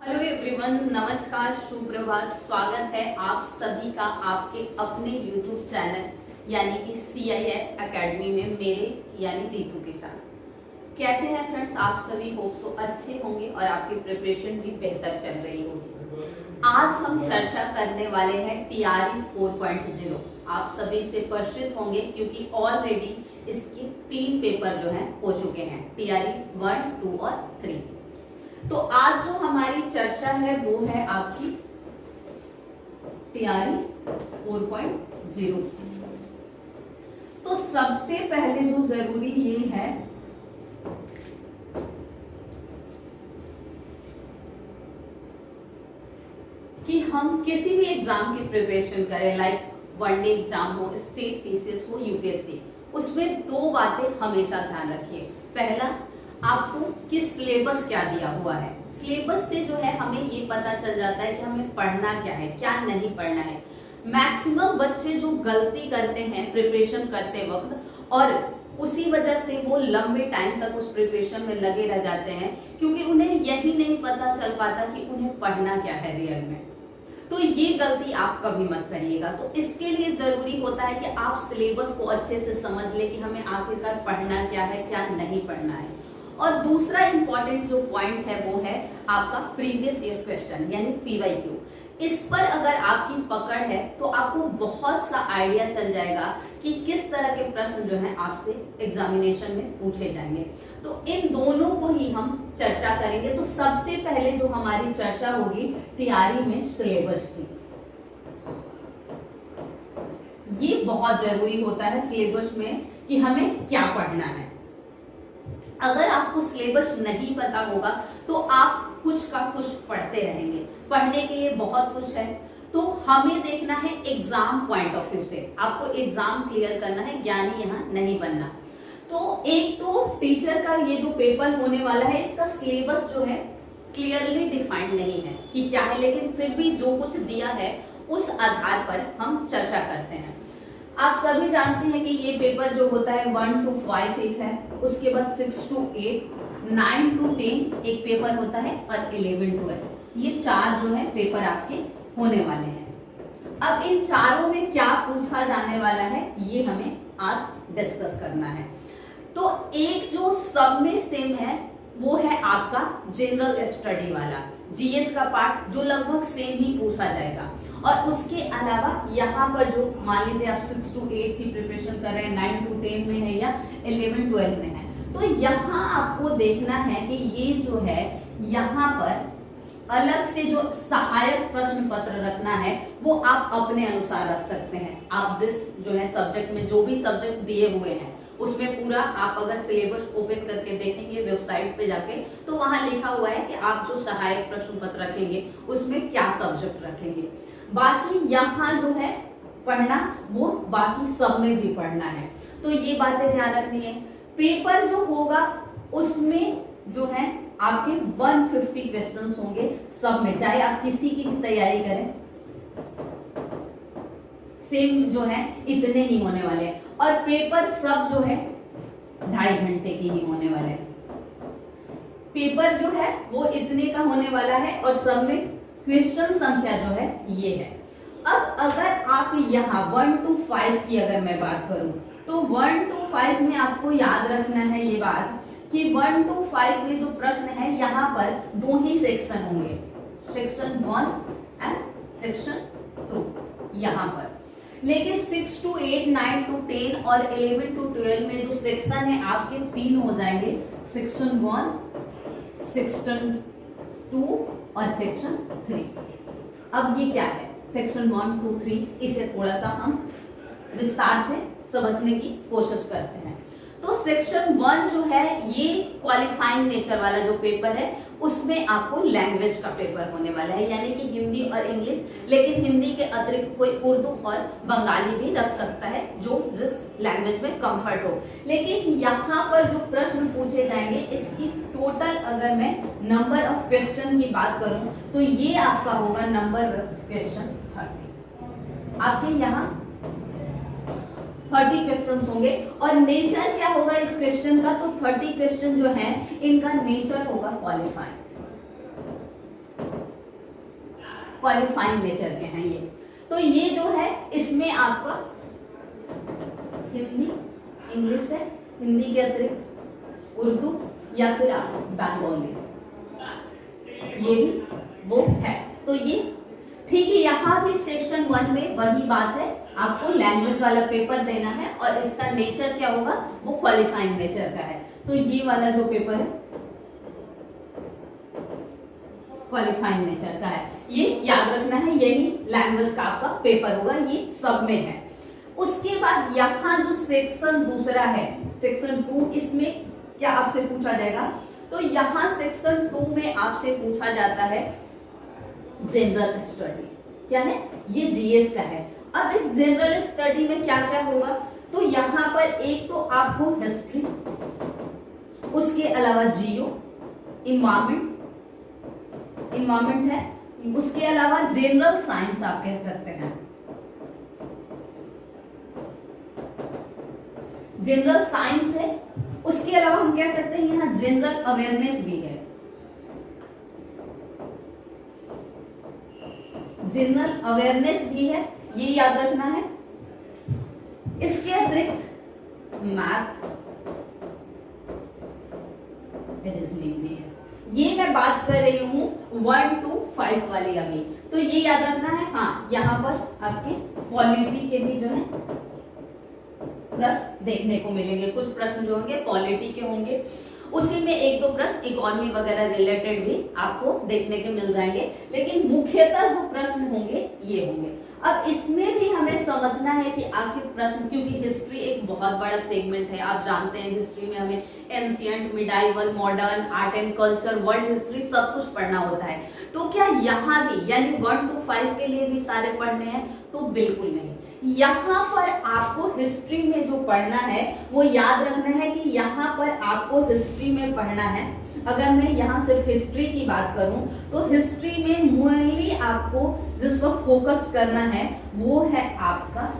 Hello everyone, नमस्कार, सुप्रभात। स्वागत है आप सभी का आपके अपने YouTube चैनल यानी कि CIF एकेडमी में मेरे यानी रितु के साथ। कैसे हैं फ्रेंड्स आप सभी? होप सो अच्छे होंगे और आपकी प्रिपरेशन भी बेहतर चल रही होगी। आज हम चर्चा करने वाले हैं TRE 4.0। आप सभी से परिचित होंगे क्योंकि ऑलरेडी इसके 3 पेपर जो हैं हो चुके हैं, TRE 1, 2 और 3। तो आज जो हमारी चर्चा है वो है आपकी TRE 4.0। तो सबसे पहले जो जरूरी ये है कि हम किसी भी एग्जाम की प्रिपरेशन करें, लाइक वनडे एग्जाम हो, स्टेट पीसीएस हो, यूपीएससी, उसमें 2 बातें हमेशा ध्यान रखिए। पहला, आपको किस सिलेबस क्या दिया हुआ है। सिलेबस से जो है हमें ये पता चल जाता है कि हमें पढ़ना क्या है, क्या नहीं पढ़ना है। मैक्सिमम बच्चे जो गलती करते हैं प्रिपरेशन करते वक्त और उसी वजह से वो लंबे टाइम तक उस प्रिपरेशन में लगे रह जाते हैं क्योंकि उन्हें यही नहीं पता चल पाता कि उन्हें पढ़ना क्या है रियल में। तो ये गलती आप कभी मत करिएगा। तो इसके लिए जरूरी होता है कि आप सिलेबस को अच्छे से समझ ले कि हमें आखिरकार पढ़ना क्या है, क्या नहीं पढ़ना है। और दूसरा इंपॉर्टेंट जो पॉइंट है वो है आपका प्रीवियस ईयर क्वेश्चन यानी PYQ। इस पर अगर आपकी पकड़ है तो आपको बहुत सा आइडिया चल जाएगा कि किस तरह के प्रश्न जो है आपसे एग्जामिनेशन में पूछे जाएंगे। तो इन दोनों को ही हम चर्चा करेंगे। तो सबसे पहले जो हमारी चर्चा होगी TRE में सिलेबस की। ये बहुत जरूरी होता है सिलेबस में कि हमें क्या पढ़ना है। अगर आपको सिलेबस नहीं पता होगा तो आप कुछ का कुछ पढ़ते रहेंगे। पढ़ने के लिए बहुत कुछ है, तो हमें देखना है एग्जाम पॉइंट ऑफ व्यू से। आपको एग्जाम क्लियर करना है, ज्ञानी यहाँ नहीं बनना। तो एक तो टीचर का ये जो पेपर होने वाला है इसका सिलेबस जो है क्लियरली डिफाइंड नहीं है कि क्या है, लेकिन फिर भी जो कुछ दिया है उस आधार पर हम चर्चा करते हैं। आप सभी जानते हैं कि ये पेपर जो होता है 1 to 5 एक है, उसके बाद 6 to 8, 9 to 10 एक पेपर होता है और 11 to 12 ये 4 जो है पेपर आपके होने वाले हैं। अब इन चारों में क्या पूछा जाने वाला है ये हमें आज डिस्कस करना है। तो एक जो सब में सेम है वो है आपका जनरल स्टडी वाला GS का पार्ट, जो लगभग सेम ही पूछा जाएगा। और उसके अलावा यहाँ पर जो मान लीजिए आप 6 to 8 की प्रिपरेशन कर रहे हैं, 9 to 10 में है या 11 12 में है, तो यहाँ आपको देखना है कि ये जो है यहाँ पर अलग से जो सहायक प्रश्न पत्र रखना है वो आप अपने अनुसार रख सकते हैं। आप जिस जो है सब्जेक्ट में जो भी सब्जेक्ट दिए हुए हैं उसमें पूरा आप अगर सिलेबस ओपन करके देखेंगे वेबसाइट पे जाके तो वहां लिखा हुआ है कि आप जो सहायक प्रश्न पत्र रखेंगे उसमें क्या सब्जेक्ट रखेंगे। बाकी यहाँ जो है पढ़ना वो बाकी सब में भी पढ़ना है, तो ये बातें ध्यान रखनी है। पेपर जो होगा उसमें जो है आपके 150 क्वेश्चंस होंगे सब में, चाहे आप किसी की भी तैयारी करें सेम जो है इतने ही होने वाले हैं। और पेपर सब जो है 2.5 घंटे की ही होने वाले हैं। पेपर जो है वो इतने का होने वाला है और सब में क्वेश्चन संख्या जो है ये है। अब अगर आप यहाँ 1 to 5 की अगर मैं बात करूं तो 1 to 5 में आपको याद रखना है ये बात कि 1 to 5 में जो प्रश्न है यहाँ पर 2 ही सेक्शन होंगे, सेक्शन 1 एंड सेक्शन 2 यहाँ पर। लेकिन 6 to 8, 9 to 10 और 11 to 12 में जो सेक्शन है आपके 3 हो जाएंगे, सेक्शन 1, सेक्शन 2 और सेक्शन 3। अब ये क्या है सेक्शन 1, 2, 3, इसे थोड़ा सा हम विस्तार से समझने की कोशिश करते हैं। तो सेक्शन 1 जो है ये क्वालिफाइंग नेचर वाला जो पेपर है उसमें आपको लैंग्वेज का पेपर होने वाला है, यानी कि हिंदी और इंग्लिश, लेकिन हिंदी के अतिरिक्त कोई उर्दू और बंगाली भी रख सकता है जो जिस लैंग्वेज में कंफर्ट हो। लेकिन यहाँ पर जो प्रश्न पूछे जाएंगे इसकी टोटल अगर मैं नंबर ऑफ क्वेश्चन की बात करूं तो ये आपका होगा नंबर ऑफ क्वेश्चन 30। आपके यहाँ 30 क्वेश्चन होंगे। और नेचर क्या होगा इस क्वेश्चन का, तो 30 क्वेश्चन जो है इनका नेचर होगा क्वालिफाइंग। क्वालिफाइंग नेचर के हैं ये। तो ये जो है इसमें आपका हिंदी, इंग्लिश है, हिंदी के अतिरिक्त उर्दू या फिर आप बंगाली, ये भी वो है। तो ये ठीक है, यहाँ भी सेक्शन 1 में वही बात है, आपको लैंग्वेज वाला पेपर देना है और इसका नेचर क्या होगा, वो क्वालिफाइंग नेचर का है। तो ये वाला जो पेपर है क्वालिफाइंग नेचर का है, ये याद रखना है, यही लैंग्वेज का आपका पेपर होगा, ये सब में है। उसके बाद यहाँ जो सेक्शन दूसरा है, सेक्शन 2, इसमें क्या आपसे पूछा जाएगा, तो यहाँ सेक्शन 2 में आपसे पूछा जाता है जनरल स्टडी। क्या है ये, जीएस का है। अब इस जनरल स्टडी में क्या क्या होगा, तो यहाँ पर एक तो आपको हिस्ट्री, उसके अलावा जियो, इन्वायरमेंट है, उसके अलावा जनरल साइंस आप कह सकते हैं, जनरल साइंस है। उसके अलावा हम कह सकते हैं यहाँ जनरल अवेयरनेस भी है, जनरल अवेयरनेस भी है, ये याद रखना है। इसके अतिरिक्त मैथ, रीजनिंग भी है। ये मैं बात कर रही हूं 1 to 5 वाली अभी, तो ये याद रखना है। हाँ, यहाँ पर आपके पॉलिटी के भी जो है प्रश्न देखने को मिलेंगे, कुछ प्रश्न जो होंगे पॉलिटी के होंगे, उसी में 1-2 प्रश्न इकोनॉमी वगैरह रिलेटेड भी आपको देखने के मिल जाएंगे, लेकिन मुख्यतः जो प्रश्न होंगे ये होंगे। अब इसमें भी हमें समझना है कि आखिर प्रश्न, क्योंकि हिस्ट्री एक बहुत बड़ा सेगमेंट है, आप जानते हैं हिस्ट्री में हमें ancient, medieval, modern, art and culture, world history सब कुछ पढ़ना होता है। तो क्या यहाँ भी यानी 1 to 5 के लिए भी सारे पढ़ने हैं, तो बिल्कुल नहीं। यहाँ पर आपको हिस्ट्री में जो पढ़ना है वो याद रखना है कि यहाँ पर आपको हिस्ट्री में पढ़ना है। अगर मैं यहाँ सिर्फ हिस्ट्री की बात करूं तो हिस्ट्री में मेनली आपको जिस पर फोकस करना है वो है आपका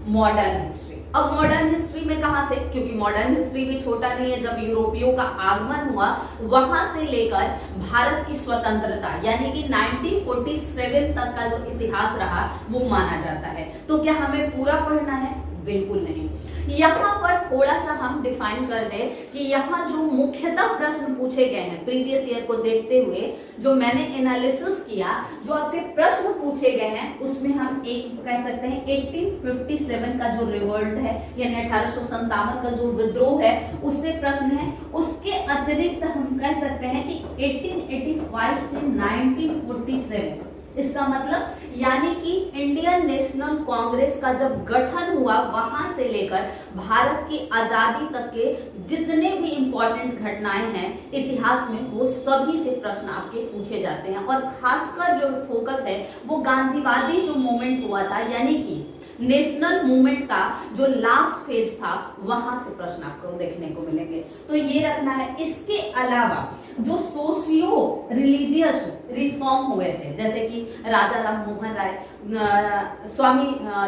मॉडर्न हिस्ट्री। अब मॉडर्न हिस्ट्री में कहां से, क्योंकि मॉडर्न हिस्ट्री भी छोटा नहीं है, जब यूरोपियों का आगमन हुआ वहां से लेकर भारत की स्वतंत्रता यानी कि 1947 तक का जो इतिहास रहा वो माना जाता है। तो क्या हमें पूरा पढ़ना है, बिल्कुल नहीं। यहाँ पर थोड़ा सा हम डिफाइन कर दें कि यहाँ जो मुख्यतः प्रश्न पूछे गए हैं प्रीवियस ईयर को देखते हुए, जो मैंने एनालिसिस किया, जो आपके प्रश्न पूछे गए हैं उसमें हम एक कह सकते हैं 1857 का जो रिवोल्ट है यानी 1857 का जो विद्रोह है उससे प्रश्न है। उसके अतिरिक्त हम कह सकते हैं कि 1885 से 1947, इसका मतलब यानी कि इंडियन नेशनल कांग्रेस का जब गठन हुआ वहां से लेकर भारत की आजादी तक के जितने भी इंपॉर्टेंट घटनाएं हैं इतिहास में, वो सभी से प्रश्न आपके पूछे जाते हैं। और खासकर जो फोकस है वो गांधीवादी जो मूवमेंट हुआ था यानी कि नेशनल मूवमेंट का जो लास्ट फेज था वहां से प्रश्न आपको देखने को मिलेंगे, तो ये रखना है। इसके अलावा जो सोशियो रिलीजियस रिफॉर्म हुए थे जैसे कि राजा राम मोहन राय, स्वामी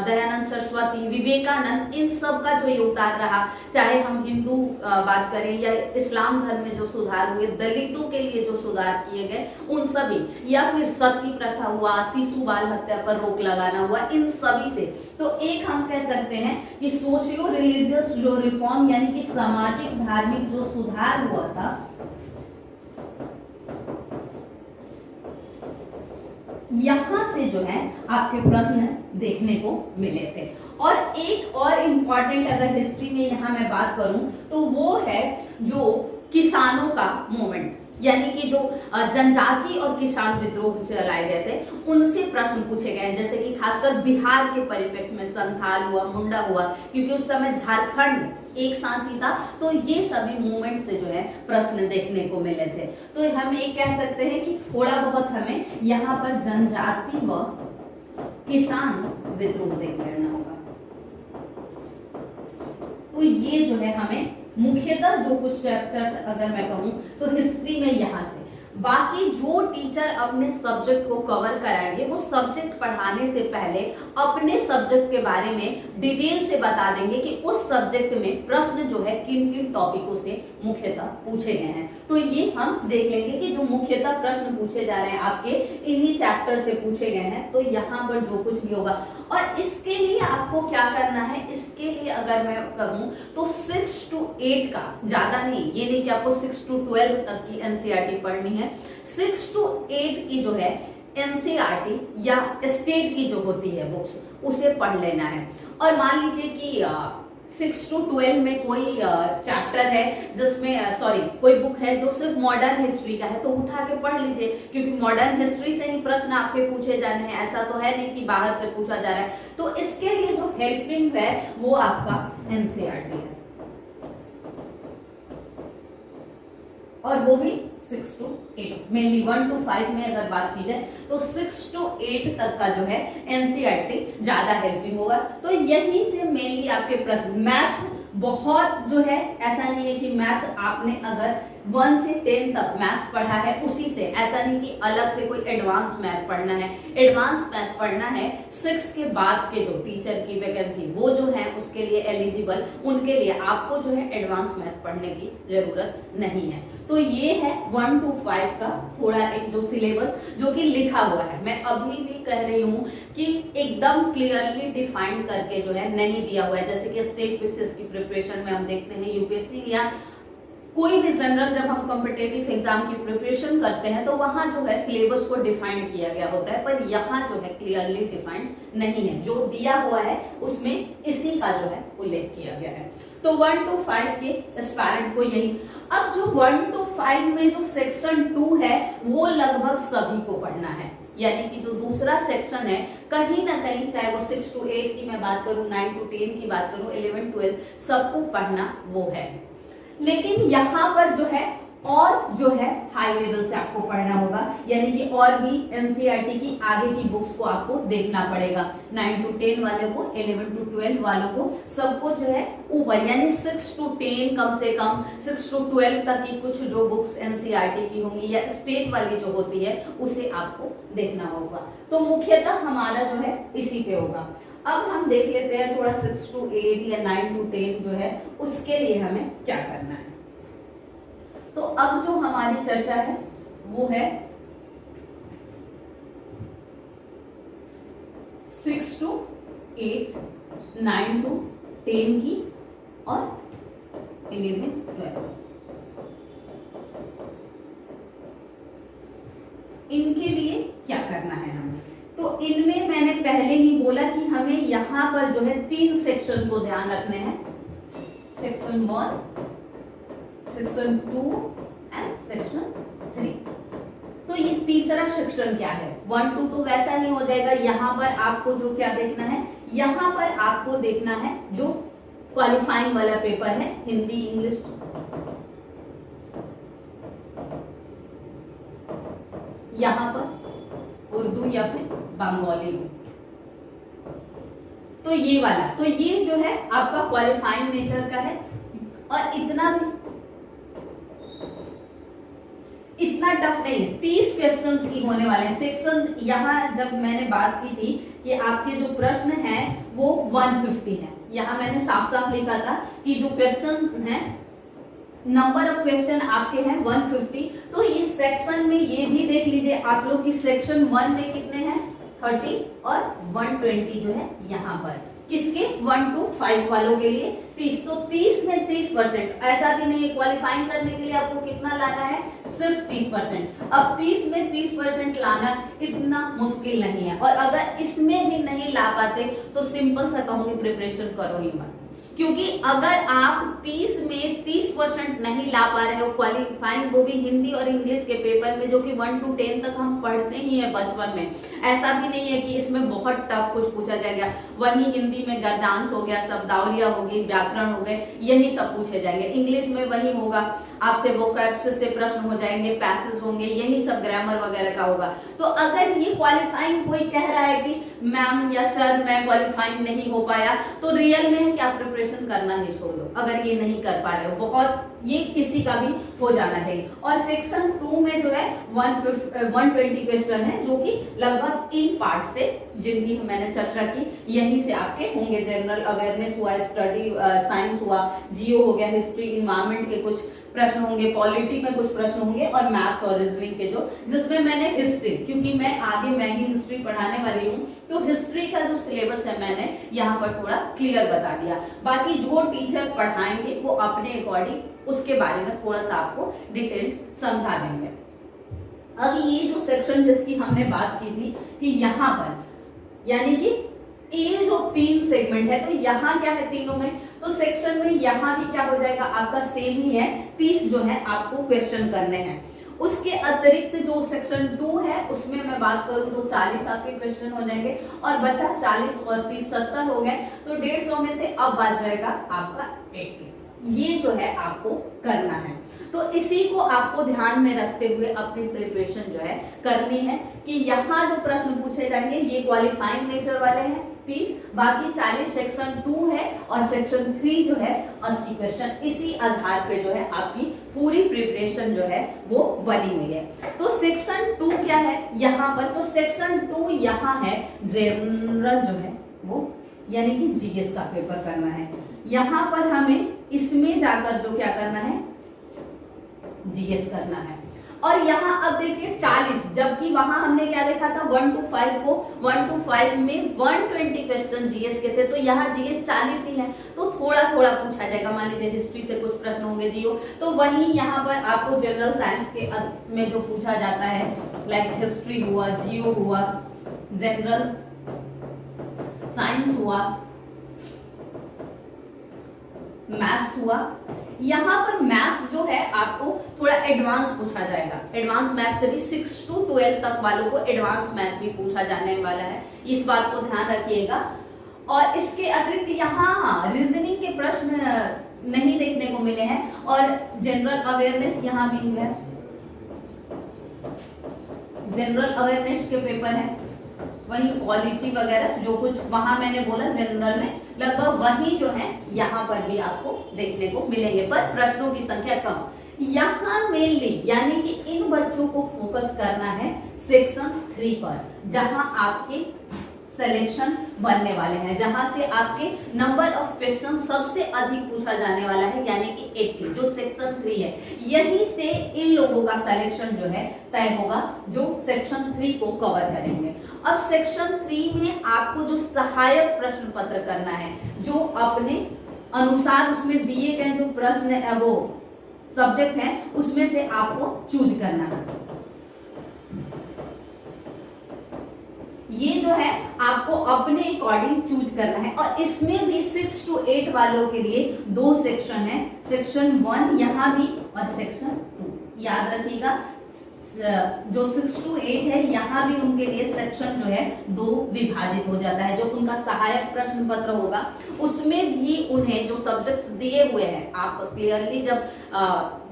दयानंद सरस्वती, विवेकानंद, इन सब का जो योगदान रहा, चाहे हम हिंदू बात करें या इस्लाम धर्म में जो सुधार हुए, दलितों के लिए जो सुधार किए गए उन सभी, या फिर सती प्रथा हुआ, शिशु बाल हत्या पर रोक लगाना हुआ, इन सभी से तो एक हम कह सकते हैं कि सोशियो रिलीजियस जो रिफॉर्म यानी कि सामाजिक धार्मिक जो सुधार हुआ था, यहां से जो है आपके प्रश्न देखने को मिले थे। और एक और इंपॉर्टेंट अगर हिस्ट्री में यहां मैं बात करूं तो वो है जो किसानों का मूवमेंट, यानी कि जो जनजाति और किसान विद्रोह चलाए गए थे उनसे प्रश्न पूछे गए हैं। जैसे कि खासकर बिहार के परिप्रेक्ष्य में संथाल हुआ, मुंडा हुआ, क्योंकि उस समय झारखंड एक साथ ही था, तो ये सभी मूवमेंट से जो है प्रश्न देखने को मिले थे। तो हम ये कह सकते हैं कि थोड़ा बहुत हमें यहाँ पर जनजाति व किसान विद्रोह देख लेना होगा। तो ये जो है हमें मुख्यतः जो कुछ चैप्टर्स अगर मैं कहूं तो हिस्ट्री में यहाँ से बाकी जो टीचर अपने सब्जेक्ट को कवर कराएंगे वो सब्जेक्ट पढ़ाने से पहले अपने सब्जेक्ट के बारे में डिटेल से बता देंगे कि उस सब्जेक्ट में प्रश्न जो है किन किन टॉपिकों से मुख्यतः पूछे गए हैं। तो ये हम देख लेंगे कि जो मुख्यतः प्रश्न पूछे जा रहे हैं आपके इन्हीं चैप्टर से पूछे गए हैं। तो यहाँ पर जो कुछ भी होगा, और इसके लिए आपको क्या करना है, इसके लिए अगर मैं कहूँ तो 6 to 8 का, ज्यादा नहीं, ये नहीं कि आपको 6 to 12 तक की एनसीईआरटी पढ़नी है, 6 to 8 की जो है एनसीईआरटी या स्टेट की जो होती है बुक्स उसे पढ़ लेना है। और मान लीजिए कि 6 to 12 में कोई चैप्टर है जिसमें कोई बुक है जो सिर्फ मॉडर्न हिस्ट्री का है, तो उठा के पढ़ लीजिए, क्योंकि मॉडर्न हिस्ट्री से ही प्रश्न आपके पूछे जाने हैं, ऐसा तो है नहीं कि बाहर से पूछा जा रहा है। तो इसके लिए जो हेल्पिंग है वो आपका एनसीईआरटी है, और वो भी 6 to 8, मेनली 1 to 5 में अगर बात की जाए तो 6 to 8 तक का जो है एनसीईआरटी ज्यादा हेल्पिंग होगा। तो यही से मेनली आपके प्रश्न, मैथ्स बहुत जो है, ऐसा नहीं है कि मैथ्स आपने अगर 1 से 10 तक मैथ्स पढ़ा है उसी से, ऐसा नहीं कि अलग से कोई एडवांस मैथ पढ़ना है। एडवांस मैथ पढ़ना है 6 के बाद के जो टीचर की वैकेंसी वो जो है उसके लिए एलिजिबल, उनके लिए आपको जो है एडवांस मैथ पढ़ने की जरूरत नहीं है। तो ये है 1 to 5 का थोड़ा एक जो सिलेबस जो कि लिखा हुआ है। मैं अभी भी कह रही हूँ कि एकदम क्लियरली डिफाइन करके जो है नहीं दिया हुआ है। जैसे कि स्टेट पीसीएस की प्रिपरेशन में हम देखते हैं, यूपीएससी या कोई भी जनरल जब हम कॉम्पिटिटिव एग्जाम की प्रिपरेशन करते हैं तो वहां जो है सिलेबस को डिफाइन किया गया होता है, पर यहाँ जो है क्लियरली डिफाइंड नहीं है। जो दिया हुआ है उसमें इसी का जो है उल्लेख किया गया है। तो 1 to 5 के एस्पायरेंट को यही। अब जो 1 to 5 में जो सेक्शन 2 है वो लगभग सभी को पढ़ना है, यानी कि जो दूसरा सेक्शन है कहीं ना कहीं, चाहे वो 6 to 8 की मैं बात करूं, 9 to 10 की बात करूं, 11 12 सबको पढ़ना वो है। लेकिन यहाँ पर जो है और जो है हाई लेवल से आपको पढ़ना होगा, यानी कि और भी एनसीईआरटी की आगे की बुक्स को आपको देखना पड़ेगा। 9 to 10 वाले को, 11 to 12 वालों को, सबको जो है ऊपर, यानी 6 to 10 कम से कम 6 to 12 तक की कुछ जो बुक्स एनसीईआरटी की होंगी या स्टेट वाली जो होती है उसे आपको देखना होगा। तो मुख्यतः हमारा जो है इसी पे होगा। अब हम देख लेते हैं थोड़ा 6 to 8 या 9 to 10 जो है उसके लिए हमें क्या करना है। तो अब जो हमारी चर्चा है वो है 6 to 8, 9 to 10 की और 11 12, इनके लिए क्या करना है हमें। तो इनमें मैंने पहले ही बोला कि हमें यहाँ पर जो है 3 सेक्शन को ध्यान रखने हैं, सेक्शन 1, सेक्शन 2 एंड सेक्शन 3। तो ये तीसरा सेक्शन क्या है, 1 2 तो वैसा ही हो जाएगा। यहाँ पर आपको जो क्या देखना है, यहाँ पर आपको देखना है जो क्वालिफाइंग वाला पेपर है, हिंदी इंग्लिश, यहाँ पर उर्दू या फिर बंगाली में, तो ये वाला, तो ये जो है आपका क्वालिफाइंग नेचर का है। और इतना टफ नहीं है, 30 क्वेश्चंस की होने वाले हैं। सेक्शन यहाँ जब मैंने बात की थी कि आपके जो प्रश्न हैं वो 150 है, यहाँ मैंने साफ साफ लिखा था कि जो क्वेश्चन है, नंबर ऑफ क्वेश्चन आपके हैं 150। तो इस सेक्शन में ये भी देख लीजिए आप लोग की सेक्शन 1 में कितने हैं 30 और 120 जो है यहाँ पर किसके 1 to 5 वालों के लिए 30। तो 30 में 30%, ऐसा भी नहीं है क्वालिफाइंग करने के लिए आपको कितना लाना है, सिर्फ 30%। अब 30 में 30% लाना इतना मुश्किल नहीं है, और अगर इसमें भी नहीं ला पाते तो सिंपल सा कहूंगी प्रिपरेशन करो ही मत, क्योंकि अगर आप 30 में 30% नहीं ला पा रहे हो क्वालिफाइंग, वो भी हिंदी और इंग्लिश के पेपर में, जो कि 1 to 10 तक हम पढ़ते ही हैं बचपन में, ऐसा भी नहीं है कि इसमें बहुत टफ कुछ पूछा जाएगा। वही हिंदी में गद्यांश हो गया, शब्दावलियां होगी, व्याकरण हो गए, यही सब पूछे जाएंगे। इंग्लिश में वही होगा, आपसे वोकैब्स से प्रश्न हो जाएंगे, पैसेज होंगे, यही सब ग्रामर वगैरह का होगा। तो अगर ये क्वालिफाइंग कोई कह रहा है कि मैम या सर मैं क्वालिफाइंग नहीं हो पाया, तो रियल में है कि आप प्रिपरेशन करना ही छोड़ दो अगर ये नहीं कर पा रहे हो। बहुत ये किसी का भी हो जाना चाहिए। और सेक्शन 2 में जो है 120 क्वेश्चन है, जो कि लगभग इन पार्ट से जिनकी मैंने चर्चा की यहीं से आपके होंगे। जनरल अवेयरनेस हुआ, स्टडी साइंस हुआ, जियो हो गया, हिस्ट्री इन्वायरमेंट के कुछ प्रश्न होंगे, पॉलिटी में कुछ प्रश्न होंगे, और मैथ्स और रीजनिंग के जो, जिसमें मैंने हिस्ट्री, क्योंकि मैं ही हिस्ट्री पढ़ाने वाली हूँ, तो हिस्ट्री का जो सिलेबस है मैंने यहाँ पर थोड़ा क्लियर बता दिया। बाकी जो टीचर पढ़ाएंगे वो अपने अकॉर्डिंग उसके बारे में थोड़ा सा आपको डिटेल समझा देंगे। अब ये जो सेक्शन जिसकी हमने बात की थी कि यहाँ पर यानी कि ये जो 3 सेगमेंट है, तो यहाँ क्या है तीनों में, तो सेक्शन में यहाँ भी क्या हो जाएगा आपका सेम ही है, 30 जो है आपको क्वेश्चन करने हैं। उसके अतिरिक्त जो सेक्शन 2 है उसमें मैं बात करूं तो 40 आपके क्वेश्चन हो जाएंगे, और बचा 40 और 30 70 हो गए, तो 150 में से अब बच जाएगा आपका 80। ये जो है आपको करना है। तो इसी को आपको ध्यान में रखते हुए अपनी प्रिपरेशन जो है करनी है कि यहाँ जो प्रश्न पूछे जाएंगे ये क्वालिफाइंग नेचर वाले हैं 30, बाकी 40 सेक्शन 2 है, और सेक्शन 3 जो है 80 क्वेश्चन। इसी आधार पे जो है आपकी पूरी प्रिपरेशन जो है वो बनी हुई है। तो सेक्शन 2 क्या है यहाँ पर, तो सेक्शन 2 यहाँ है जनरल जो है वो, यानी कि जीएस का पेपर करना है। यहाँ पर हमें इसमें जाकर जो क्या करना है, जीएस करना है। और यहाँ अब देखिए 40, जबकि वहां हमने क्या देखा था 1 to 5 को, 1 to 5 में 120 क्वेश्चन जीएस के थे, तो यहाँ जीएस 40 ही है, तो थोड़ा थोड़ा पूछा जाएगा। मान लीजिए हिस्ट्री से कुछ प्रश्न होंगे जियो, तो वहीं यहाँ पर आपको जनरल साइंस के में जो पूछा जाता है, लाइक हिस्ट्री हुआ, जियो हुआ, जनरल साइंस हुआ, मैथ्स हुआ, यहाँ पर मैथ जो है आपको थोड़ा एडवांस पूछा जाएगा। एडवांस मैथ से भी 6 to 12 तक वालों को एडवांस मैथ भी पूछा जाने वाला है, इस बात को ध्यान रखिएगा। और इसके अतिरिक्त यहाँ रीजनिंग के प्रश्न नहीं देखने को मिले हैं, और जनरल अवेयरनेस यहाँ भी है, जनरल अवेयरनेस के पेपर है, वही पॉलिटी वगैरह जो कुछ वहां मैंने बोला जनरल में, लगभग वही जो है यहाँ पर भी आपको देखने को मिलेंगे, पर प्रश्नों की संख्या कम। यहाँ मेनली यानी कि इन बच्चों को फोकस करना है सेक्शन 3 पर, जहां आपके सिलेक्शन बनने वाले हैं, जहां से आपके नंबर ऑफ क्वेश्चन सबसे अधिक पूछा जाने वाला है, यानी कि 80 जो सेक्शन 3 है, यहीं से इन लोगों का सिलेक्शन जो है तय होगा, जो सेक्शन 3 को कवर करेंगे। अब सेक्शन 3 में आपको जो सहायक प्रश्न पत्र करना है, जो अपने अनुसार उसमें दिए गए जो प्रश्न है वो सब्जेक्ट है, उसमें से आपको चूज करना है। ये जो है आपको अपने अकॉर्डिंग चूज करना है, और इसमें भी 6 to 8 वालों के लिए 2 सेक्शन है, सेक्शन 1 यहाँ भी और सेक्शन 2। याद रखिएगा जो 6 to 8 है यहाँ भी उनके लिए सेक्शन जो है 2 विभाजित हो जाता है। जो उनका सहायक प्रश्न पत्र होगा उसमें भी उन्हें जो सब्जेक्ट्स दिए हुए हैं, आप क्लियरली जब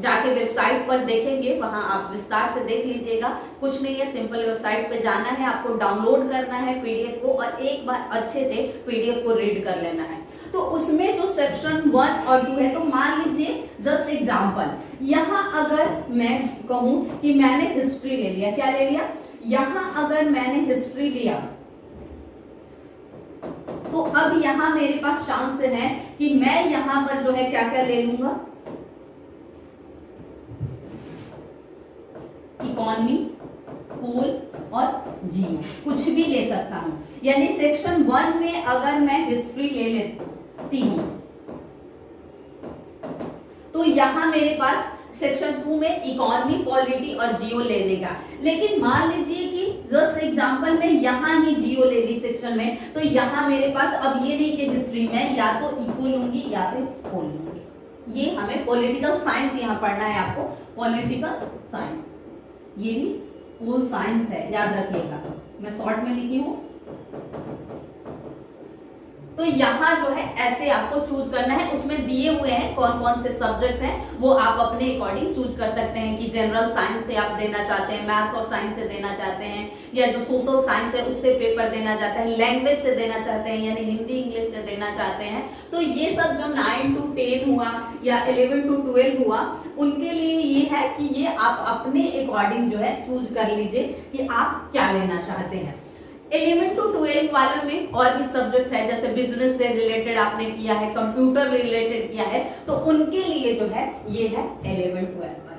जाके वेबसाइट पर देखेंगे वहां आप विस्तार से देख लीजिएगा। कुछ नहीं है, सिंपल वेबसाइट पे जाना है, आपको डाउनलोड करना है पीडीएफ को, और एक बार अच्छे से पीडीएफ को रीड कर लेना है। तो उसमें जो सेक्शन 1 और 2 है, तो मान लीजिए जस्ट एग्जांपल, यहाँ अगर मैं कहूं कि मैंने हिस्ट्री ले लिया, क्या ले लिया, यहाँ अगर मैंने हिस्ट्री लिया, तो अब यहाँ मेरे पास चांस है कि मैं यहाँ पर जो है क्या क्या ले लूंगा, इकोनॉमी, पोल और जियो, कुछ भी ले सकता हूं। यानी सेक्शन 1 में अगर मैं हिस्ट्री ले लेती हूं तो यहां मेरे पास सेक्शन 2 में इकोनॉमी, पॉलिटी और जियो लेने का। लेकिन मान लीजिए कि जस्ट एग्जांपल में यहां ही जियो ले ली सेक्शन में, तो यहां मेरे पास अब ये नहीं कि हिस्ट्री में या तो इको लूंगी या फिर पोल लूंगी। ये हमें पॉलिटिकल साइंस यहां पढ़ना है आपको, पॉलिटिकल साइंस, ये भी पोल साइंस है, याद रखिएगा, मैं शॉर्ट में लिखी हूं। तो तो यहाँ जो है ऐसे आपको चूज करना है, उसमें दिए हुए हैं कौन कौन से सब्जेक्ट हैं, वो आप अपने अकॉर्डिंग चूज कर सकते हैं कि जनरल साइंस से आप देना चाहते हैं, मैथ्स और साइंस से देना चाहते हैं, या जो सोशल साइंस है उससे पेपर देना चाहते हैं, लैंग्वेज से देना चाहते हैं यानी हिंदी इंग्लिश से देना चाहते हैं। तो ये सब जो 9 to 10 हुआ या 11 to 12 हुआ, उनके लिए ये है कि ये आप अपने अकॉर्डिंग जो है चूज कर लीजिए कि आप क्या लेना चाहते हैं। 11 to 12 वालों में और भी सब्जेक्ट्स है, जैसे बिजनेस से रिलेटेड आपने किया है, कंप्यूटर रिलेटेड किया है, तो उनके लिए जो है ये है 11-12 वाला।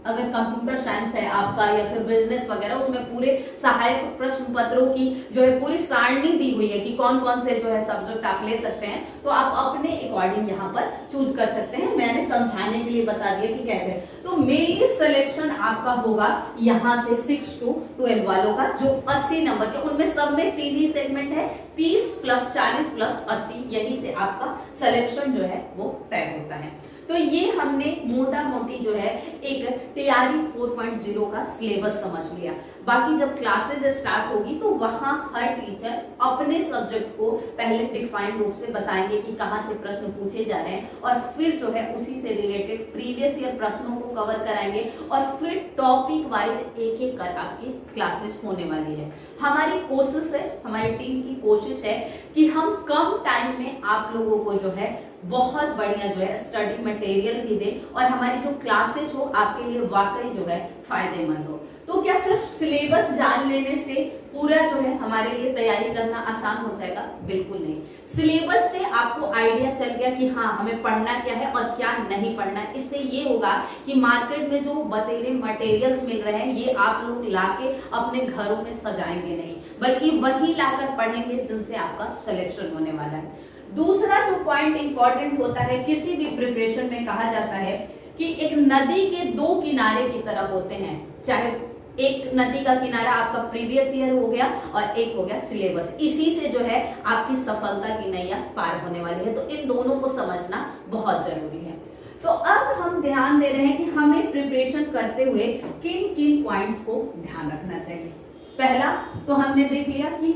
अगर कंप्यूटर साइंस है आपका या फिर बिजनेस वगैरह, उसमें पूरे सहायक प्रश्न पत्रों की जो है पूरी सारणी दी हुई है कि कौन कौन से जो है सब्जेक्ट आप ले सकते हैं, तो आप अपने अकॉर्डिंग यहाँ पर चूज कर सकते हैं। मैंने समझाने के लिए बता दिया कि कैसे। तो मेनली सिलेक्शन आपका होगा यहाँ से 6 to 12 वालों का, जो 80 नंबर के, उनमें सब में 3 ही सेगमेंट है, 30 + 40 + 80, यहीं से आपका सिलेक्शन जो है वो तय होता है। तो ये हमने मोटा मोटी जो है एक तैयारी 4.0 का सिलेबस समझ लिया। बाकी जब क्लासेज स्टार्ट होगी तो वहां हर टीचर अपने सब्जेक्ट को पहले डिफाइंड रूप से बताएंगे कि कहां से प्रश्न पूछे जा रहे हैं, और फिर जो है उसी से रिलेटेड प्रीवियस ईयर प्रश्नों को कवर कराएंगे, और फिर टॉपिक वाइज एक एक कर आपकी क्लासेज होने वाली है। हमारी कोशिश है, हमारी टीम की कोशिश है कि हम कम टाइम में आप लोगों को जो है बहुत बढ़िया जो है स्टडी मटेरियल भी दें, और हमारी जो क्लासेज हो आपके लिए वाकई जो है फायदेमंद हो। तो क्या सिर्फ सिलेबस जान लेने से पूरा जो है हमारे लिए तैयारी करना आसान हो जाएगा? बिल्कुल नहीं। सिलेबस से आपको आइडिया चल गया कि हाँ हमें पढ़ना क्या है और क्या नहीं पढ़ना है। इससे ये होगा कि मार्केट में जो बतेरे मटेरियल्स मिल रहे हैं ये आप लोग लाके अपने घरों में सजाएंगे नहीं, बल्कि वही लाकर पढ़ेंगे जिनसे आपका सिलेक्शन होने वाला है। दूसरा जो पॉइंट इंपॉर्टेंट होता है किसी भी प्रिपरेशन में, कहा जाता है कि एक नदी के 2 किनारे की तरह होते हैं, चाहे एक नदी का किनारा आपका प्रीवियस ईयर हो गया और एक हो गया सिलेबस। इसी से जो है आपकी सफलता की नैया पार होने वाली है। तो इन दोनों को समझना बहुत जरूरी है। तो अब हम ध्यान दे रहे हैं कि हमें प्रिपरेशन करते हुए किन किन पॉइंट्स को ध्यान रखना चाहिए। पहला तो हमने देख लिया कि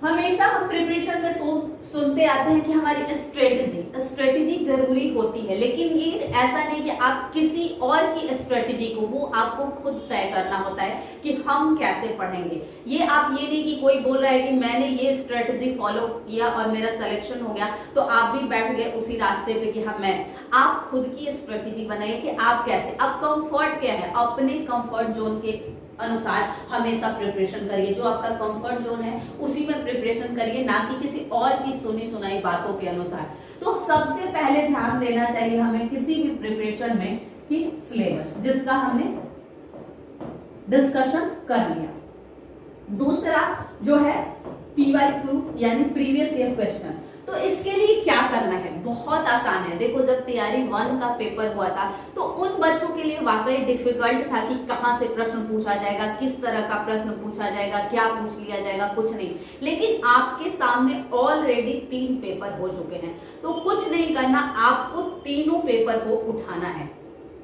हमेशा हम प्रिपरेशन में सुनते आते हैं कि हमारी स्ट्रेटेजी जरूरी होती है, लेकिन ये ऐसा नहीं कि आप किसी और की स्ट्रेटेजी को, वो आपको खुद तय करना होता है कि हम कैसे पढ़ेंगे। ये आप ये नहीं कि कोई बोल रहा है कि मैंने ये स्ट्रेटेजी फॉलो किया और मेरा सिलेक्शन हो गया तो आप भी बैठ गए उसी रास्ते पे कि हाँ मैं। आप खुद की स्ट्रेटेजी बनाइए कि आप कैसे, आप कंफर्ट क्या है, अपने कंफर्ट जोन के अनुसार हमेशा प्रिपरेशन करिए। जो आपका कंफर्ट जोन है उसी में प्रिपरेशन करिए, ना कि किसी और की सुनी सुनाई बातों के अनुसार। तो सबसे पहले ध्यान देना चाहिए हमें किसी भी प्रिपरेशन में कि सिलेबस, जिसका हमने डिस्कशन कर लिया। दूसरा जो है PYQ यानी प्रीवियस ईयर क्वेश्चन। तो इसके लिए क्या करना है, बहुत आसान है। देखो जब तैयारी 1 का पेपर हुआ था तो उन बच्चों के लिए वाकई डिफिकल्ट था कि कहां से प्रश्न पूछा जाएगा, किस तरह का प्रश्न पूछा जाएगा, क्या पूछ लिया जाएगा, कुछ नहीं। लेकिन आपके सामने ऑलरेडी 3 पेपर हो चुके हैं, तो कुछ नहीं करना, आपको तीनों पेपर को उठाना है।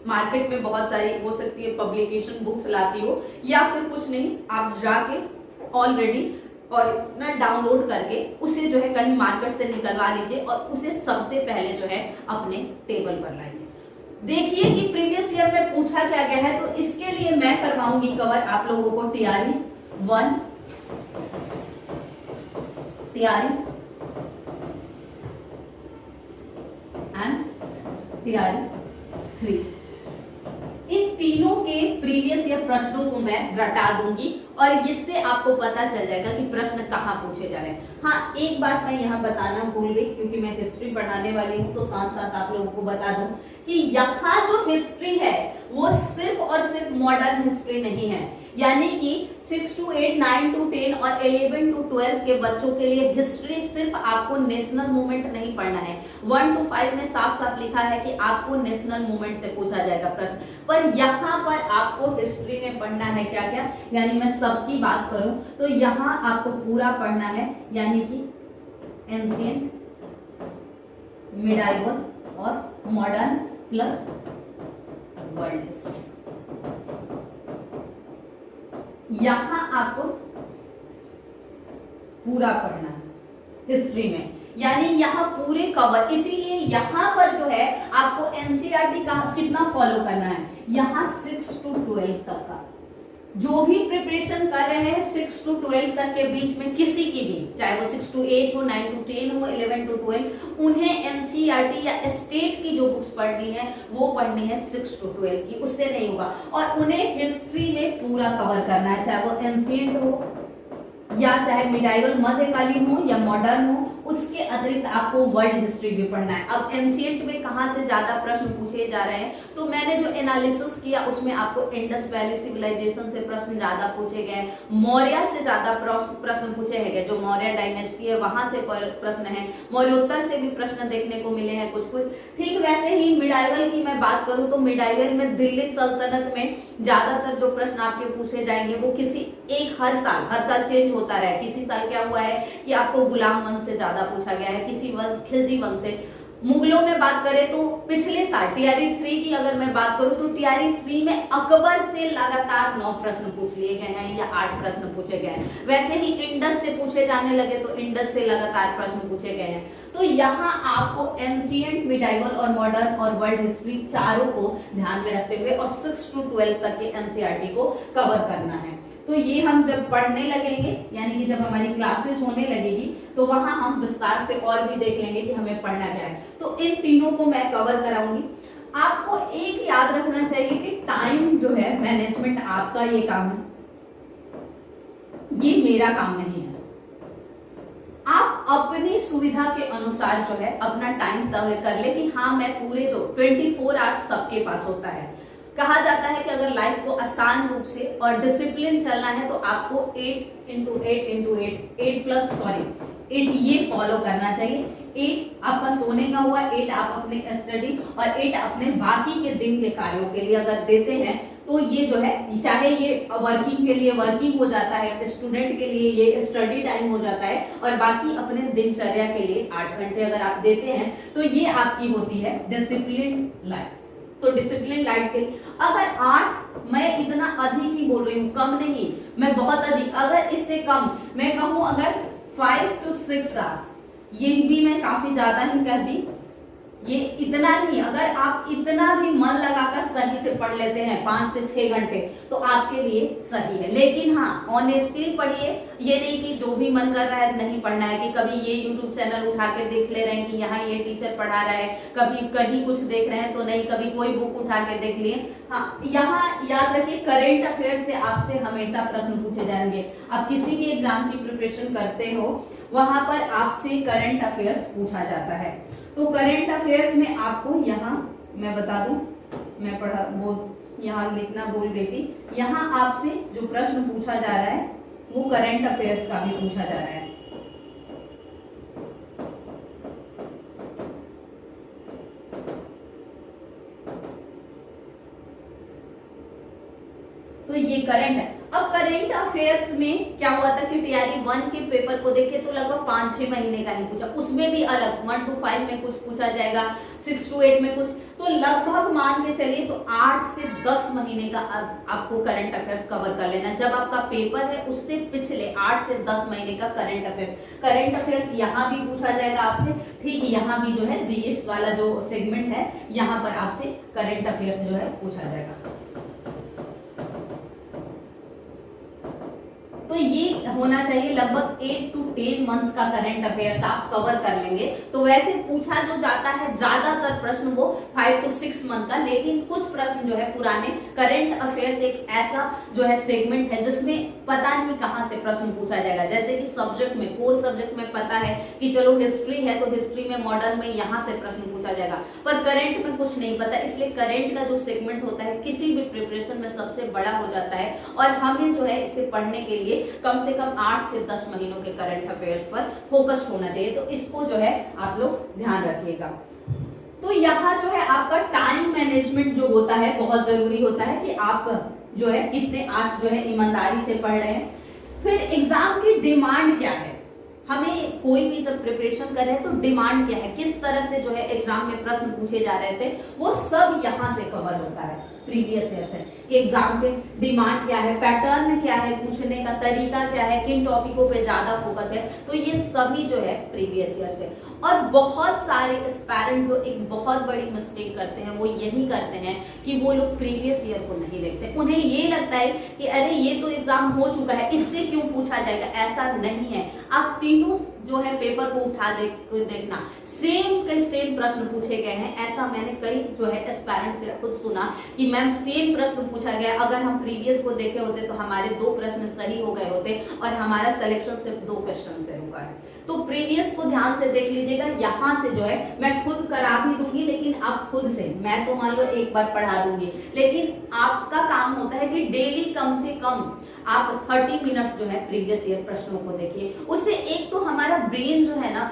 मार्केट में बहुत सारी हो सकती है पब्लिकेशन बुक्स लाती हो, या फिर कुछ नहीं आप जाके ऑलरेडी और मैं डाउनलोड करके उसे जो है कहीं मार्केट से निकलवा लीजिए और उसे सबसे पहले जो है अपने टेबल पर लाइए। देखिए कि प्रीवियस ईयर में पूछा क्या गया है। तो इसके लिए मैं करवाऊंगी कवर आप लोगों को तैयारी 1, तैयारी एंड तैयारी 3। इन तीनों के प्रीवियस ईयर प्रश्नों को मैं रटा दूंगी और इससे आपको पता चल जाएगा कि प्रश्न कहाँ पूछे जा रहे हैं। हाँ एक बात मैं यहाँ बताना भूल गई, क्योंकि मैं हिस्ट्री पढ़ाने वाली हूँ, तो साथ साथ आप लोगों को बता दूं कि यहाँ जो हिस्ट्री है वो सिर्फ और सिर्फ मॉडर्न हिस्ट्री नहीं है। यानी कि 6 to 8, 9 to 10 और 11 to 12 के बच्चों के लिए हिस्ट्री सिर्फ आपको नेशनल मूवमेंट नहीं पढ़ना है। 1 to 5 में साफ साफ लिखा है कि आपको नेशनल मूवमेंट से पूछा जाएगा प्रश्न, पर यहाँ पर आपको हिस्ट्री में पढ़ना है क्या क्या। यानी मैं सबकी बात करूं तो यहाँ आपको पूरा पढ़ना है, यानी कि एंशिएंट, मिडाइवल और मॉडर्न प्लस वर्ल्ड हिस्ट्री। यहाँ आपको पूरा पढ़ना है हिस्ट्री में, यानी यहाँ पूरे कवर। इसीलिए यहाँ पर जो है आपको एनसीईआरटी का कितना फॉलो करना है, यहाँ 6 to 12 तक का जो भी प्रिपरेशन कर रहे हैं 6 to 12 तक के बीच में किसी की भी, चाहे वो 6 to 8 हो, 9 to 10 हो, 11 to 12, उन्हें एनसीईआरटी या स्टेट की जो बुक्स पढ़नी है वो पढ़नी है 6 to 12 की, उससे नहीं होगा। और उन्हें हिस्ट्री में पूरा कवर करना है, चाहे वो एंशिएंट हो या चाहे मिडाइवल मध्यकालीन हो या मॉडर्न हो, उसके अतिरिक्त आपको वर्ल्ड हिस्ट्री भी पढ़ना है। अब एंशिएंट में कहां से ज्यादा प्रश्न पूछे जा रहे हैं, तो मैंने जो एनालिसिस किया उसमें आपको इंडस वैली सिविलाइजेशन से प्रश्न ज्यादा पूछे गए, मौर्य से ज्यादा प्रश्न पूछे गए, जो मौर्य डायनेस्टी है वहां से प्रश्न है, मौर्योत्तर से भी प्रश्न देखने को मिले हैं कुछ कुछ। ठीक वैसे ही मिडाइवल की मैं बात करूं तो मिडाइवल में दिल्ली सल्तनत में ज्यादातर जो प्रश्न आपके पूछे जाएंगे वो किसी एक हर साल चेंज होता रहा है। किसी साल क्या हुआ है कि आपको गुलाम वंश से ज्यादा पूछा गया है, किसी वंश खिलजी वंश से। मुगलों में बात करें तो पिछले साल टीआरई 3 की अगर मैं बात करूं तो टीआरई 3 में अकबर से लगातार 9 प्रश्न पूछ लिए गए हैं या 8 प्रश्न पूछे गए हैं। वैसे ही इंडस से पूछे जाने लगे तो इंडस से लगातार प्रश्न पूछे गए हैं। तो यहाँ आपको एंशिएंट, मिडाइवल और मॉडर्न और वर्ल्ड हिस्ट्री चारों को ध्यान में रखते हुए और 6 to 12 तक के एनसीईआरटी को कवर करना है। तो ये हम जब पढ़ने लगेंगे, यानी कि जब हमारी क्लासेस होने लगेगी तो वहां हम विस्तार से और भी देख लेंगे कि हमें पढ़ना क्या है। तो इन तीनों को मैं कवर कराऊंगी। आपको एक याद रखना चाहिए कि टाइम जो है मैनेजमेंट आपका ये काम है, ये मेरा काम नहीं है। आप अपनी सुविधा के अनुसार जो है अपना टाइम तय कर ले कि हाँ मैं पूरे जो 24 आवर्स सबके पास होता है। कहा जाता है कि अगर लाइफ को आसान रूप से और डिसिप्लिन चलना है तो आपको 8 ये फॉलो करना चाहिए। 8 आपका सोने का हुआ, 8 आप अपने स्टडी और 8 अपने बाकी के दिन के कार्यों के लिए अगर देते हैं तो ये जो है, चाहे ये वर्किंग के लिए वर्किंग हो जाता है, स्टूडेंट के लिए ये स्टडी टाइम हो जाता है, और बाकी अपने दिनचर्या के लिए 8 घंटे अगर आप देते हैं तो ये आपकी होती है डिसिप्लिन लाइफ। तो डिसिप्लिन लाइफ के अगर 8, मैं इतना अधिक ही बोल रही हूँ, कम नहीं, मैं बहुत अधिक, अगर इससे कम मैं कहूँ अगर 5 to 6 आवर्स, ये भी मैं काफी ज्यादा ही कह दी, ये इतना नहीं। अगर आप इतना भी मन लगाकर सही से पढ़ लेते हैं 5 से 6 घंटे तो आपके लिए सही है। लेकिन हाँ ऑनेस्टली पढ़िए, ये नहीं कि जो भी मन कर रहा है नहीं पढ़ना है, कि कभी ये यूट्यूब चैनल उठा के देख ले रहे हैं कि यहाँ ये टीचर पढ़ा रहा है, कभी कहीं कुछ देख रहे हैं तो नहीं, कभी कोई बुक उठा के देख लिए। हाँ यहाँ याद रखिए करेंट अफेयर से आपसे हमेशा प्रश्न पूछे जाएंगे। आप किसी भी एग्जाम की प्रिपरेशन करते हो वहां पर आपसे करंट अफेयर्स पूछा जाता है। तो करंट अफेयर्स में आपको यहाँ मैं बता दूं, मैं यहाँ लिखना भूल गई थी, यहाँ आपसे जो प्रश्न पूछा जा रहा है वो करंट अफेयर्स का भी पूछा जा रहा है। तो ये करंट है। अब करंट अफेयर्स में क्या हुआ था कि टीआरई 1 के पेपर को देखे तो लगभग 5-6 महीने का ही पूछा, उसमें भी अलग 1 to 5 में कुछ पूछा जाएगा, 6 to 8 में कुछ, तो लगभग मान के चलिए तो 8 से 10 महीने का आपको करंट अफेयर्स कवर कर लेना। जब आपका पेपर है उससे पिछले 8 से 10 महीने का करंट अफेयर्स यहाँ भी पूछा जाएगा आपसे। ठीक, यहाँ भी जो है जीएस वाला जो सेगमेंट है यहाँ पर आपसे करंट अफेयर्स जो है पूछा जाएगा। तो ये होना चाहिए लगभग 8 to 10 मंथ्स का करंट अफेयर्स आप कवर कर लेंगे। तो वैसे पूछा जो जाता है ज्यादातर प्रश्न वो 5 to 6 मंथ का, लेकिन कुछ प्रश्न जो है पुराने करंट अफेयर्स एक ऐसा जो है सेगमेंट है जिसमें पता नहीं कहां से प्रश्न पूछा जाएगा। जैसे कि सब्जेक्ट में, कोर सब्जेक्ट में पता है कि चलो हिस्ट्री है तो हिस्ट्री में मॉडर्न में यहाँ से प्रश्न पूछा जाएगा, पर करंट में कुछ नहीं पता। इसलिए करंट का जो सेगमेंट होता है किसी भी प्रिपरेशन में सबसे बड़ा हो जाता है, और हमें जो है इसे पढ़ने के लिए कम से कम 8 से 10 महीनों के करंट अफेयर्स पर फोकस होना चाहिए। तो इसको जो है आप लोग ध्यान रखिएगा। तो यहाँ जो है आपका टाइम मैनेजमेंट जो होता है बहुत जरूरी होता है कि आप जो है कितने आवर्स जो है ईमानदारी से पढ़ रहे हैं। फिर एग्जाम की डिमांड क्या है, हमें कोई भी जब प्रिपरेशन कर रहे हैं तो डिमांड क्या है, किस तरह से जो है एग्जाम में प्रश्न पूछे जा रहे थे, वो सब यहाँ से कवर होता है। प्रीवियस ईयर से कि एग्जाम के डिमांड क्या है, पैटर्न क्या है, पूछने का तरीका क्या है, किन टॉपिकों पे ज्यादा फोकस है, तो ये सभी जो है प्रीवियस ईयर से। और बहुत सारे एस्पायरेंट जो एक बहुत बड़ी मिस्टेक करते हैं वो यही करते हैं कि वो लोग प्रीवियस ईयर को नहीं देखते। उन्हें ये लगता है कि अरे ये तो एग्जाम हो चुका है, इससे क्यों पूछा जाएगा। ऐसा नहीं है। आप तीनों जो है पेपर को उठा देखना, सेम के सेम प्रश्न पूछे गए हैं। ऐसा मैंने कई जो है एस्पायरेंट से खुद सुना कि मैम सेम प्रश्न पूछा गया, अगर हम प्रीवियस को देखे होते तो हमारे 2 प्रश्न सही हो गए होते और हमारा सिलेक्शन सिर्फ 2 क्वेश्चन से रुका है। तो प्रीवियस को ध्यान से देख लीजिएगा। यहाँ से जो है मैं खुद करा भी दूंगी, लेकिन आप खुद से, मैं तो मान लो एक बार पढ़ा दूंगी, लेकिन आपका काम होता है कि डेली कम से कम आप 30 मिनट्स जो है प्रीवियस ईयर प्रश्नों को देखिए। उससे एक तो हमारा ब्रेन जो है ना,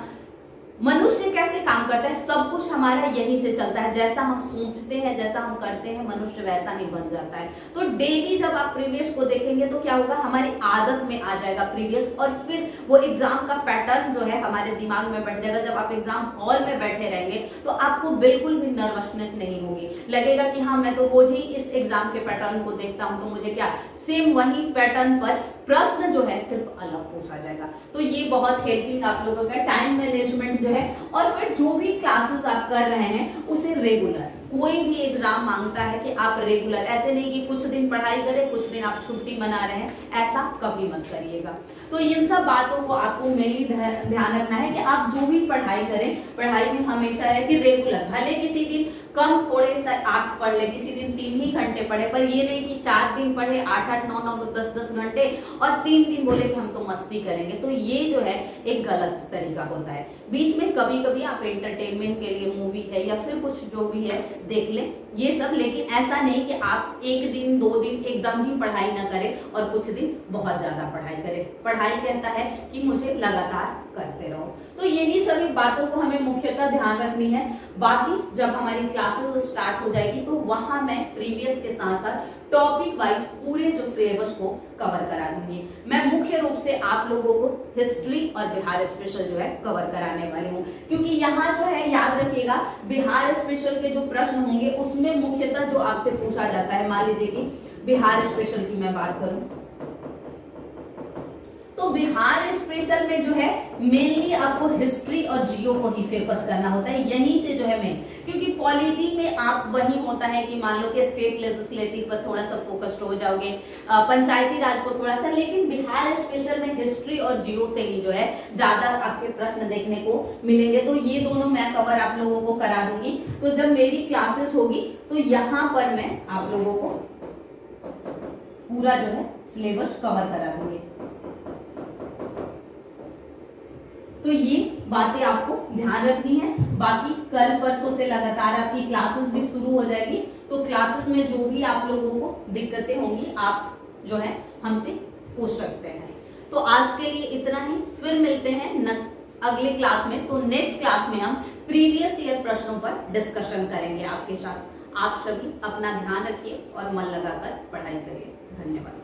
मनुष्य कैसे काम करता है, सब कुछ हमारा यहीं से चलता है। जैसा हम सोचते हैं, जैसा हम करते हैं, मनुष्य वैसा ही बन जाता है। तो डेली जब आप प्रीवियस को देखेंगे तो क्या होगा, हमारी आदत में आ जाएगा प्रीवियस, और फिर वो एग्जाम का पैटर्न जो है हमारे दिमाग में बैठ जाएगा। जब आप एग्जाम हॉल में बैठे रहेंगे तो आपको बिल्कुल भी नर्वसनेस नहीं होगी, लगेगा कि हाँ मैं तो रोज ही इस एग्जाम के पैटर्न को देखता हूं, तो मुझे क्या सेम वही पैटर्न पर प्रश्न जो है सिर्फ अलग पूछा जाएगा। तो ये बहुत हेल्पिंग आप लोगों का टाइम मैनेजमेंट जो है। और फिर जो भी क्लासेस आप कर रहे हैं उसे रेगुलर, कोई भी एग्जाम मांगता है कि आप रेगुलर, ऐसे नहीं कि कुछ दिन पढ़ाई करें कुछ दिन आप छुट्टी मना रहे हैं, ऐसा कभी मत करिएगा। तो इन सब बातों को आपको मेनली ध्यान रखना है कि आप जो भी पढ़ाई करें, पढ़ाई में हमेशा है कि रेगुलर, भले किसी दिन कम थोड़े सा आर्ट्स पढ़ ले, किसी दिन 3 ही घंटे पढ़े, पर ये नहीं कि 4 दिन पढ़े 8-8, 9-9, 10-10 घंटे और 3 दिन बोले कि हम तो मस्ती करेंगे। तो ये जो है एक गलत तरीका होता है। बीच में कभी कभी आप एंटरटेनमेंट के लिए मूवी है या फिर कुछ जो भी है देख लें, ये सब, लेकिन ऐसा नहीं कि आप 1 दिन 2 दिन एकदम ही पढ़ाई ना करें और कुछ दिन बहुत ज्यादा पढ़ाई करें। पढ़ाई कहता है कि मुझे लगातार करते रहो। तो यही सभी बातों को हमें मुख्यतः ध्यान रखनी है। बाकी जब हमारी क्लासेस स्टार्ट हो जाएगी तो वहां मैं प्रीवियस के साथ साथ टॉपिक वाइज पूरे जो सिलेबस को कवर करा दूंगी। मैं मुख्य रूप से आप लोगों को हिस्ट्री और बिहार स्पेशल जो है कवर कराने वाली हूँ, क्योंकि यहाँ जो है याद रखिएगा बिहार स्पेशल के जो प्रश्न होंगे उसमें मुख्यतः जो आपसे पूछा जाता है, मान लीजिए कि बिहार स्पेशल की मैं बात करूं तो बिहार स्पेशल में जो है मेनली आपको हिस्ट्री और जियो को ही फोकस करना होता है, यहीं से जो है मेन, क्योंकि पॉलिटी में आप वही होता है कि मान लो कि स्टेट लेजिस्लेटिव पर थोड़ा सा फोकस्ड हो जाओगे, पंचायती राज को थोड़ा सा, लेकिन बिहार स्पेशल में हिस्ट्री और जियो से ही जो है ज्यादा आपके प्रश्न देखने को मिलेंगे। तो ये दोनों मैं कवर आप लोगों को करा दूंगी। तो जब मेरी क्लासेस होगी तो यहाँ पर मैं आप लोगों को पूरा जो है सिलेबस कवर करा दूंगी। तो ये बातें आपको ध्यान रखनी है। बाकी कल परसों से लगातार आपकी क्लासेस भी शुरू हो जाएगी, तो क्लासेस में जो भी आप लोगों को दिक्कतें होंगी आप जो है हमसे पूछ सकते हैं। तो आज के लिए इतना ही, फिर मिलते हैं अगले क्लास में। तो नेक्स्ट क्लास में हम प्रीवियस ईयर प्रश्नों पर डिस्कशन करेंगे आपके साथ। आप सभी अपना ध्यान रखिए और मन लगाकर पढ़ाई करिए। धन्यवाद।